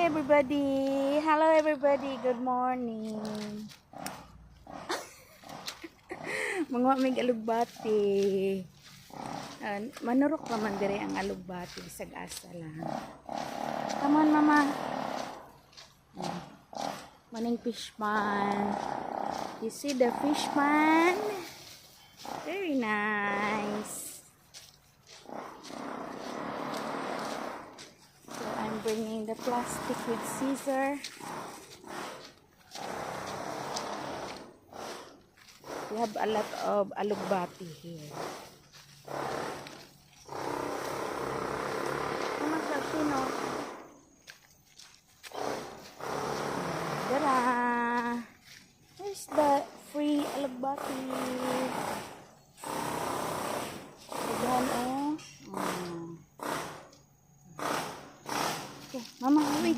everybody. Hello everybody. Good morning. Mga may alugbati. Manurok naman dire ang alugbati bisag asa lang. Come on mama. Maning fishman. You see the fishman? Very nice. So I'm bringing the plastic with scissor. We have a lot of alugbati here. Tara! Where's the free alugbati? Ayan, oh. Okay, mama, wait.